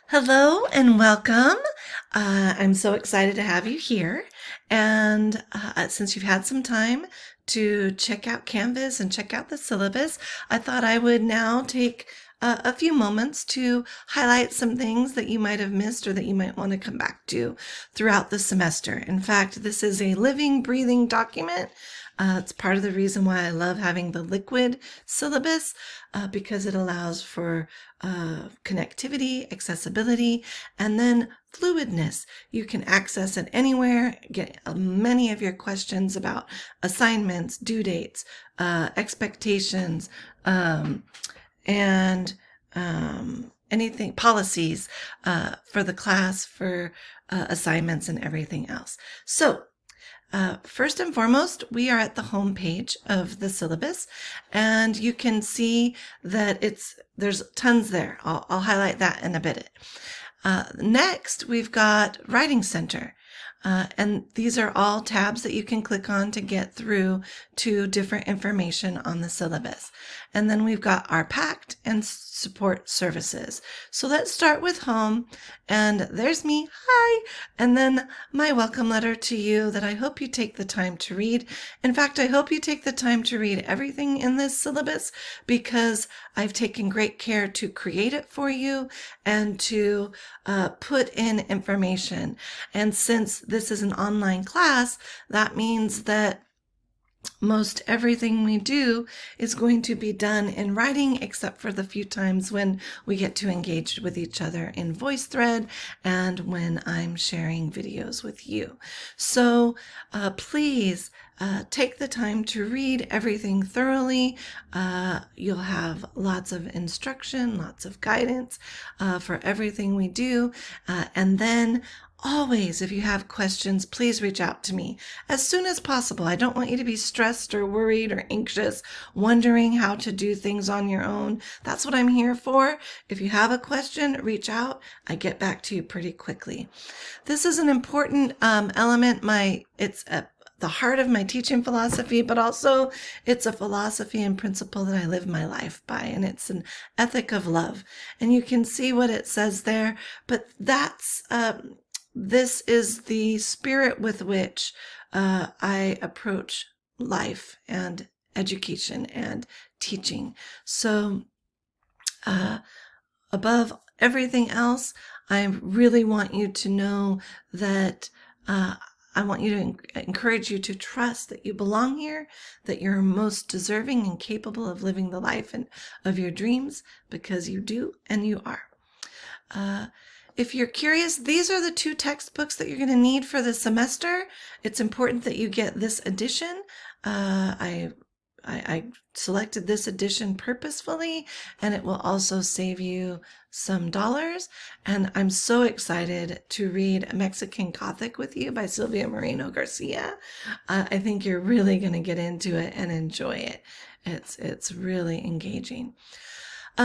Hello and welcome. I'm so excited to have you here. And since you've had some time to check out Canvas and check out the syllabus, I thought I would now take a few moments to highlight some things that you might have missed or that you might want to come back to throughout the semester. In fact, this is a living, breathing document. It's part of the reason why I love having the liquid syllabus because it allows for connectivity, accessibility, and then fluidness. You can access it anywhere, get many of your questions about assignments, due dates, expectations, and anything, policies for the class, for assignments, and everything else. So, first and foremost, we are at the home page of the syllabus, and you can see that there's tons there. I'll highlight that in a bit. Next, we've got Writing Center. And these are all tabs that you can click on to get through to different information on the syllabus. And then we've got our PACT and support services. So let's start with home. And there's me. Hi. And then my welcome letter to you that I hope you take the time to read. In fact, I hope you take the time to read everything in this syllabus because I've taken great care to create it for you and to put in information. And since this is an online class, that means that most everything we do is going to be done in writing, except for the few times when we get to engage with each other in VoiceThread and when I'm sharing videos with you. So please take the time to read everything thoroughly. You'll have lots of instruction, lots of guidance for everything we do. And then always, if you have questions, please reach out to me as soon as possible. I don't want you to be stressed or worried or anxious, wondering how to do things on your own. That's what I'm here for. If you have a question, reach out. I get back to you pretty quickly. This is an important element. It's the heart of my teaching philosophy, but also it's a philosophy and principle that I live my life by, and it's an ethic of love. And you can see what it says there, but this is the spirit with which I approach life and education and teaching. So above everything else, I really want you to know that I want you to encourage you to trust that you belong here, that you're most deserving and capable of living the life of your dreams, because you do and you are. If you're curious, these are the 2 textbooks that you're going to need for the semester. It's important that you get this edition. I selected this edition purposefully, and it will also save you some dollars. And I'm so excited to read Mexican Gothic with you by Silvia Moreno Garcia. I think you're really going to get into it and enjoy it. It's really engaging.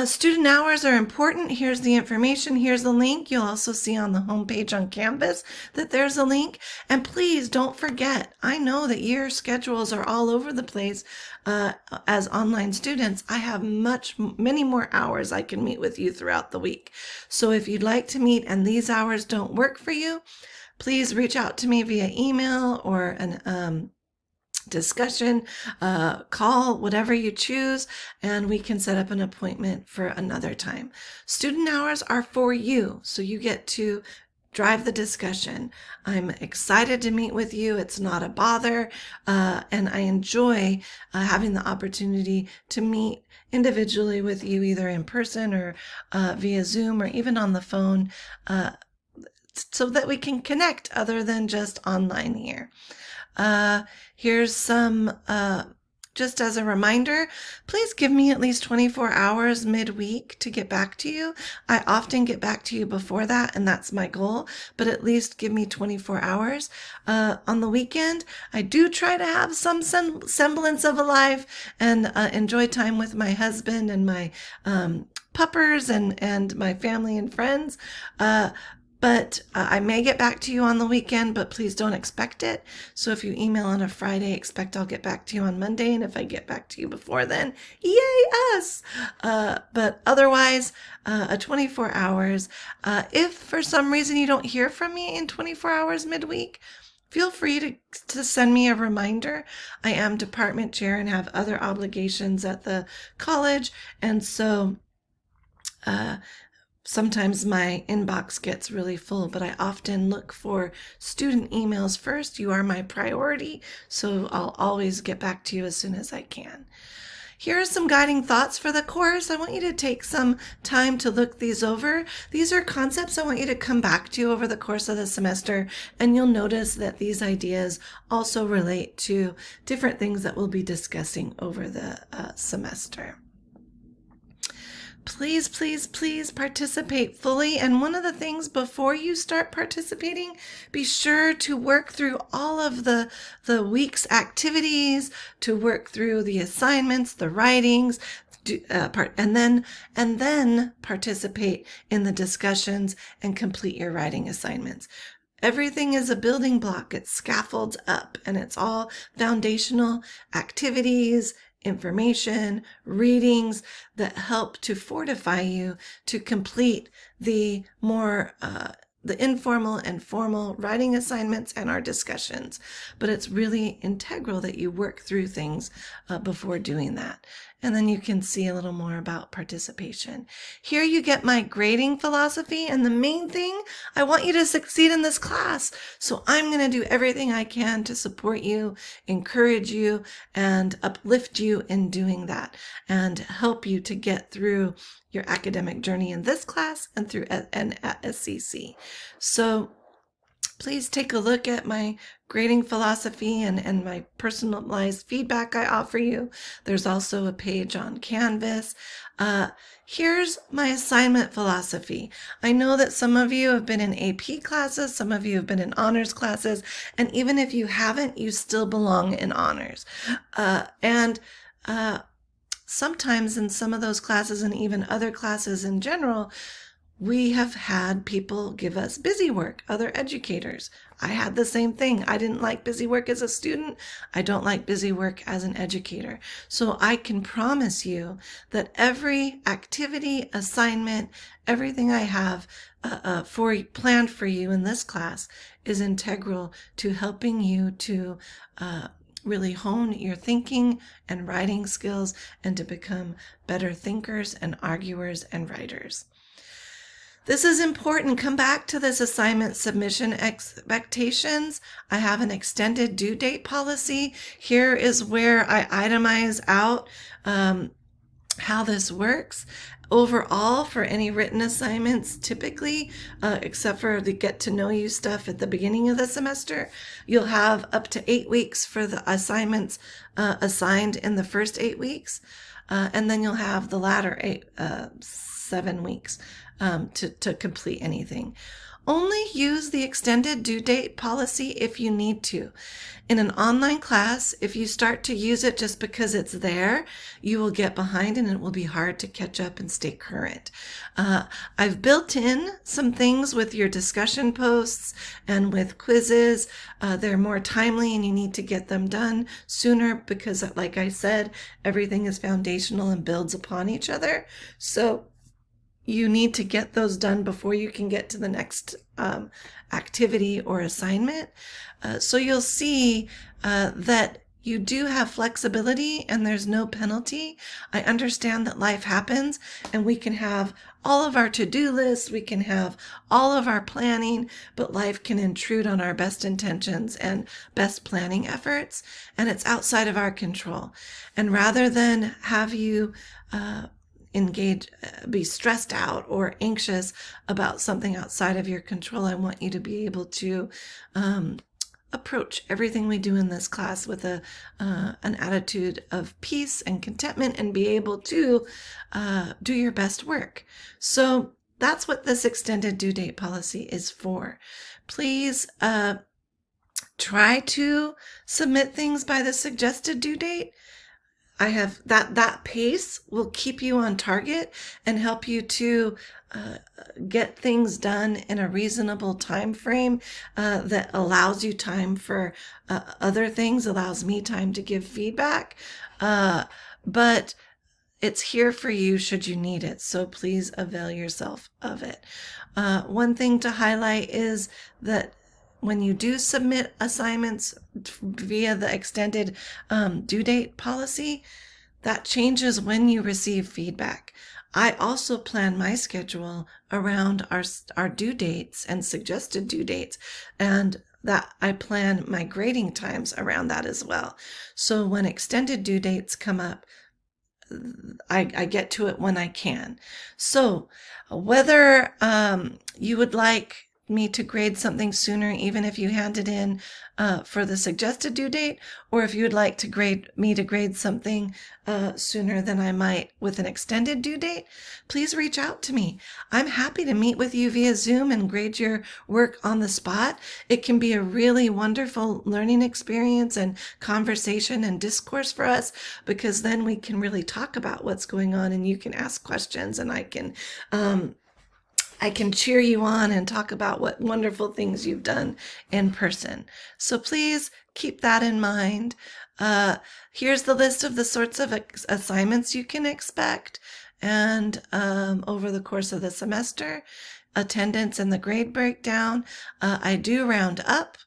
Student hours are important. Here's the information. Here's the link. You'll also see on the homepage on Canvas that there's a link. And please don't forget, I know that your schedules are all over the place as online students. I have many more hours I can meet with you throughout the week. So if you'd like to meet and these hours don't work for you, please reach out to me via email or an discussion, call, whatever you choose, and we can set up an appointment for another time. Student hours are for you, so you get to drive the discussion. I'm excited to meet with you. It's not a bother, and I enjoy having the opportunity to meet individually with you, either in person or via Zoom or even on the phone, so that we can connect other than just online here. Here's some, just as a reminder, please give me at least 24 hours midweek to get back to you. I often get back to you before that, and that's my goal, but at least give me 24 hours. On the weekend, I do try to have some semblance of a life and enjoy time with my husband and my puppers and my family and friends. But I may get back to you on the weekend, but please don't expect it. So if you email on a Friday, expect I'll get back to you on Monday. And if I get back to you before then, yay us! But otherwise, a 24 hours. If for some reason you don't hear from me in 24 hours midweek, feel free to send me a reminder. I am department chair and have other obligations at the college. And so sometimes my inbox gets really full, but I often look for student emails first. You are my priority, so I'll always get back to you as soon as I can. Here are some guiding thoughts for the course. I want you to take some time to look these over. These are concepts I want you to come back to over the course of the semester, and you'll notice that these ideas also relate to different things that we'll be discussing over the semester. Please, please, please participate fully. And one of the things before you start participating, be sure to work through all of the week's activities, to work through the assignments, the writings, and then participate in the discussions and complete your writing assignments. Everything is a building block. It scaffolds up, and it's all foundational activities, information, readings that help to fortify you to complete the more the informal and formal writing assignments and our discussions. But it's really integral that you work through things before doing that. And then you can see a little more about participation. Here you get my grading philosophy, and the main thing, I want you to succeed in this class. So I'm going to do everything I can to support you, encourage you, and uplift you in doing that, and help you to get through your academic journey in this class and through and at SCC. So please take a look at my grading philosophy and my personalized feedback I offer you. There's also a page on Canvas. Here's my assignment philosophy. I know that some of you have been in AP classes, some of you have been in honors classes, and even if you haven't, you still belong in honors. Sometimes in some of those classes and even other classes in general, we have had people give us busy work, other educators. I had the same thing. I didn't like busy work as a student. I don't like busy work as an educator. So I can promise you that every activity, assignment, everything I have planned for you in this class is integral to helping you to really hone your thinking and writing skills and to become better thinkers and arguers and writers. This is important. Come back to this assignment submission expectations. I have an extended due date policy. Here is where I itemize out how this works. Overall, for any written assignments, typically, except for the get to know you stuff at the beginning of the semester, you'll have up to 8 weeks for the assignments assigned in the first 8 weeks. And then you'll have the latter 7 weeks to complete anything. Only use the extended due date policy if you need to. In an online class, if you start to use it just because it's there, you will get behind and it will be hard to catch up and stay current. I've built in some things with your discussion posts and with quizzes. They're more timely and you need to get them done sooner because, like I said, everything is foundational and builds upon each other. So you need to get those done before you can get to the next activity or assignment. So you'll see that you do have flexibility and there's no penalty. I understand that life happens and we can have all of our to-do lists, we can have all of our planning, but life can intrude on our best intentions and best planning efforts, and it's outside of our control. And rather than have you be stressed out or anxious about something outside of your control, I want you to be able to approach everything we do in this class with an attitude of peace and contentment and be able to do your best work. So that's what this extended due date policy is for. Please try to submit things by the suggested due date. I have that pace will keep you on target and help you to get things done in a reasonable time frame that allows you time for other things, allows me time to give feedback. But it's here for you should you need it. So please avail yourself of it. One thing to highlight is that when you do submit assignments via the extended due date policy, that changes when you receive feedback. I also plan my schedule around our due dates and suggested due dates, and that I plan my grading times around that as well. So when extended due dates come up, I get to it when I can. So whether you would like me to grade something sooner, even if you hand it in for the suggested due date, or if you would like to grade something sooner than I might with an extended due date, please reach out to me. I'm happy to meet with you via Zoom and grade your work on the spot. It can be a really wonderful learning experience and conversation and discourse for us, because then we can really talk about what's going on and you can ask questions and I can cheer you on and talk about what wonderful things you've done in person. So please keep that in mind. Here's the list of the sorts of assignments you can expect and over the course of the semester, attendance and the grade breakdown. I do round up,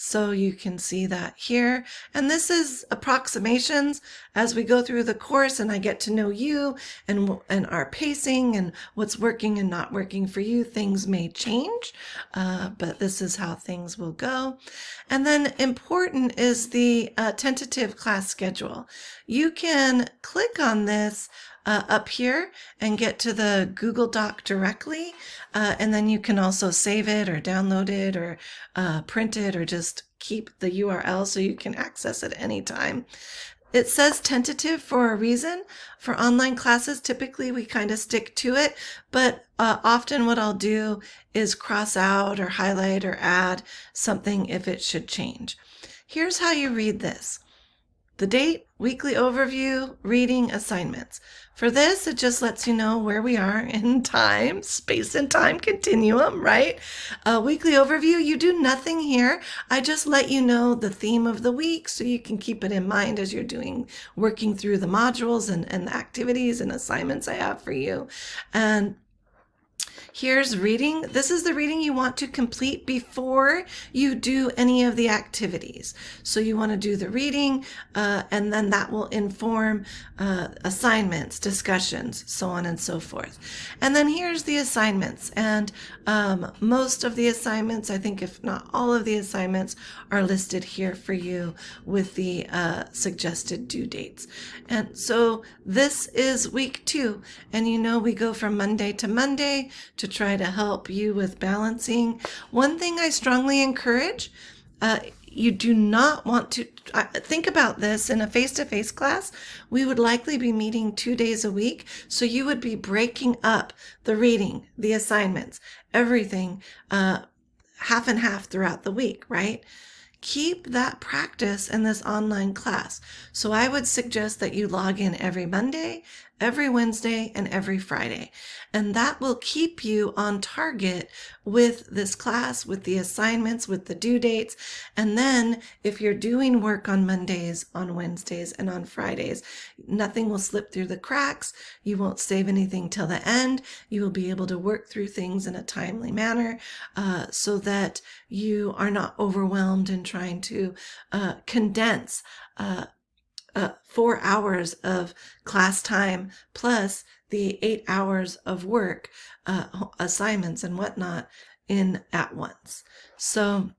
so you can see that here. And this is approximations as we go through the course and I get to know you and our pacing and what's working and not working for you. Things may change, but this is how things will go. And then important is the tentative class schedule. You can click on this up here and get to the Google Doc directly. And then you can also save it or download it or print it or just keep the URL so you can access it anytime. It says tentative for a reason. For online classes, typically we kind of stick to it, but often what I'll do is cross out or highlight or add something if it should change. Here's how you read this. The date, weekly overview, reading, assignments. For this, it just lets you know where we are in time, space and time continuum, right? Weekly overview, you do nothing here. I just let you know the theme of the week so you can keep it in mind as you're working through the modules and the activities and assignments I have for you. And here's reading. This is the reading you want to complete before you do any of the activities. So you want to do the reading, and then that will inform assignments, discussions, so on and so forth. And then here's the assignments. And most of the assignments, I think if not all of the assignments, are listed here for you with the suggested due dates. And so this is week 2. And you know we go from Monday to Monday to try to help you with balancing. One thing I strongly encourage, you do not want to think about this in a face-to-face class. We would likely be meeting 2 days a week. So you would be breaking up the reading, the assignments, everything, half and half throughout the week, right? Keep that practice in this online class. So I would suggest that you log in every Monday, every Wednesday, and every Friday. And that will keep you on target with this class, with the assignments, with the due dates. And then if you're doing work on Mondays, on Wednesdays, and on Fridays, nothing will slip through the cracks. You won't save anything till the end. You will be able to work through things in a timely manner so that you are not overwhelmed in trying to condense 4 hours of class time plus the 8 hours of work, assignments and whatnot in at once. So,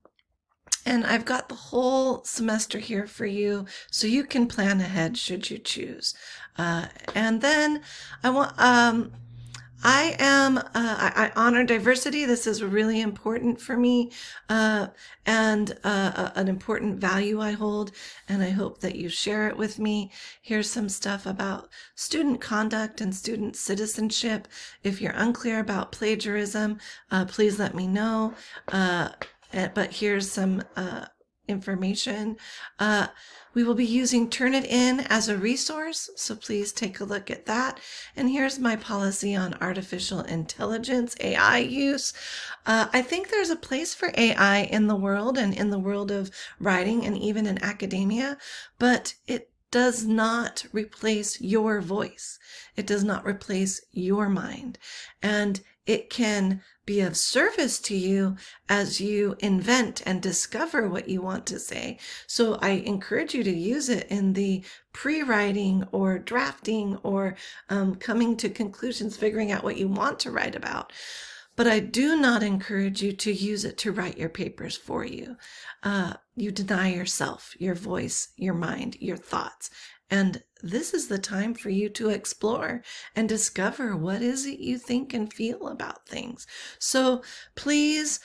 and I've got the whole semester here for you so you can plan ahead should you choose. And then I honor diversity. This is really important for me, and an important value I hold, and I hope that you share it with me. Here's some stuff about student conduct and student citizenship. If you're unclear about plagiarism, please let me know. But here's some information. We will be using Turnitin as a resource, so please take a look at that. And here's my policy on artificial intelligence, AI use. I think there's a place for AI in the world and in the world of writing and even in academia, but it does not replace your voice. It does not replace your mind. And it can be of service to you as you invent and discover what you want to say. So I encourage you to use it in the pre-writing or drafting or coming to conclusions, figuring out what you want to write about. But I do not encourage you to use it to write your papers for you. You deny yourself, your voice, your mind, your thoughts. And this is the time for you to explore and discover what is it you think and feel about things. So please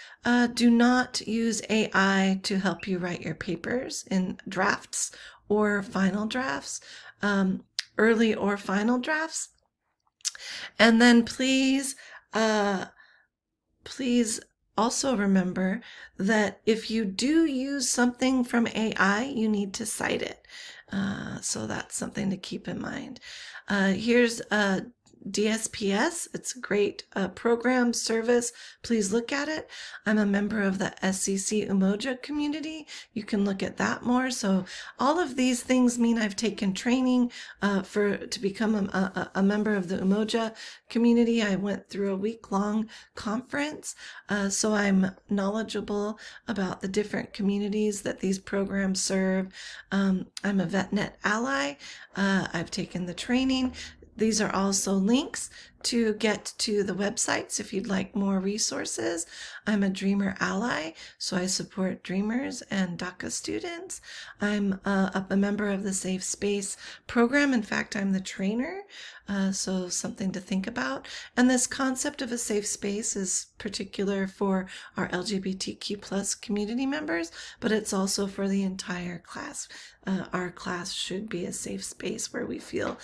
do not use AI to help you write your papers in drafts or final drafts, early or final drafts. And then please also remember that if you do use something from AI, you need to cite it. So that's something to keep in mind. Here's DSPS. It's a great program service. Please look at it. I'm a member of the SCC Umoja community. You can look at that more. So all of these things mean I've taken training to become a member of the Umoja community. I went through a week-long conference, so I'm knowledgeable about the different communities that these programs serve. I'm a VetNet ally. I've taken the training. These are also links to get to the websites if you'd like more resources. I'm a Dreamer ally, so I support Dreamers and DACA students. I'm a member of the Safe Space program. In fact, I'm the trainer, so something to think about. And this concept of a safe space is particular for our LGBTQ plus community members, but it's also for the entire class. Our class should be a safe space where we feel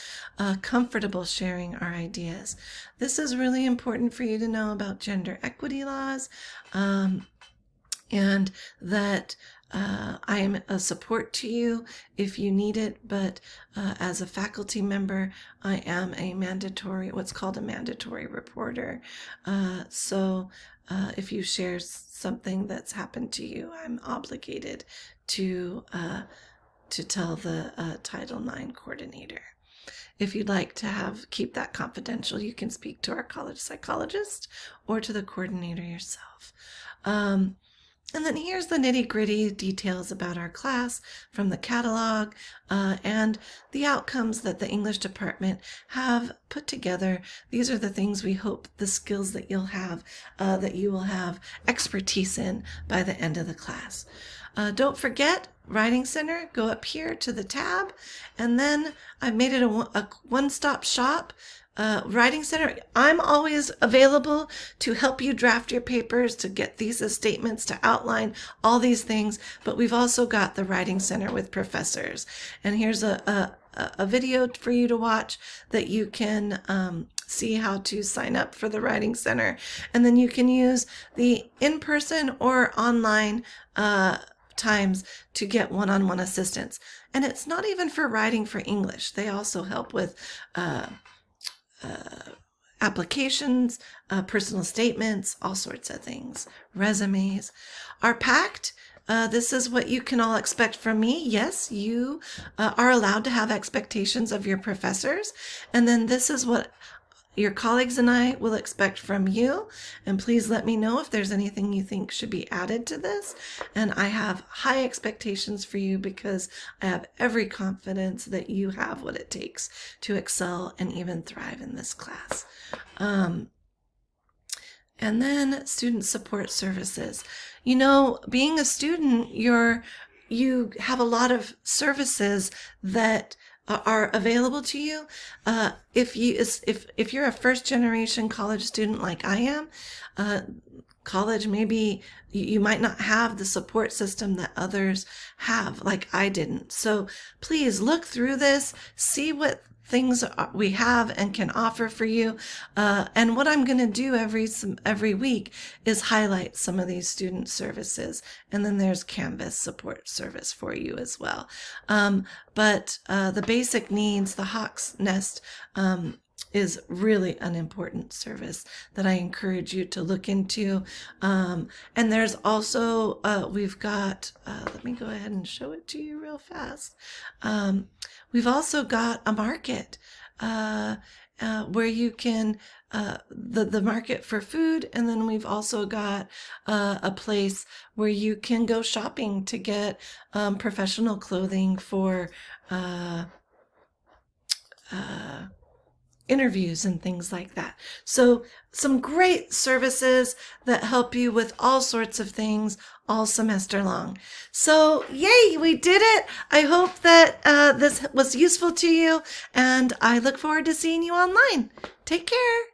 comfortable sharing our ideas. This is really important for you to know about gender equity laws, and that I am a support to you if you need it, but as a faculty member, I am what's called a mandatory reporter. So if you share something that's happened to you, I'm obligated to tell the Title IX coordinator. If you'd like to keep that confidential, you can speak to our college psychologist or to the coordinator yourself. And then here's the nitty-gritty details about our class from the catalog and the outcomes that the English department have put together. These are the things we hope, the skills that you'll have, that you will have expertise in by the end of the class. Don't forget, Writing Center, go up here to the tab, and then I've made it a one-stop shop. Writing Center, I'm always available to help you draft your papers, to get thesis statements, to outline all these things, but we've also got the Writing Center with professors. And here's a video for you to watch that you can see how to sign up for the Writing Center. And then you can use the in-person or online times to get one-on-one assistance. And it's not even for writing for English. They also help with applications, personal statements, all sorts of things, resumes. Our pact, this is what you can all expect from me. Yes, you are allowed to have expectations of your professors. And then this is what your colleagues and I will expect from you. And please let me know if there's anything you think should be added to this. And I have high expectations for you because I have every confidence that you have what it takes to excel and even thrive in this class. And then student support services. You know, being a student, you have a lot of services that are available to you. If you're a first generation college student like I am, college, maybe you might not have the support system that others have, like I didn't. So please look through this, see what things we have and can offer for you. And what I'm going to do every week is highlight some of these student services. And then there's Canvas support service for you as well. But the basic needs, the Hawk's Nest, is really an important service that I encourage you to look into. And there's also, we've got, let me go ahead and show it to you real fast. We've also got a market where you can, the market for food. And then we've also got a place where you can go shopping to get professional clothing for interviews and things like that. So some great services that help you with all sorts of things all semester long. So yay, we did it. I hope that this was useful to you, and I look forward to seeing you online. Take care.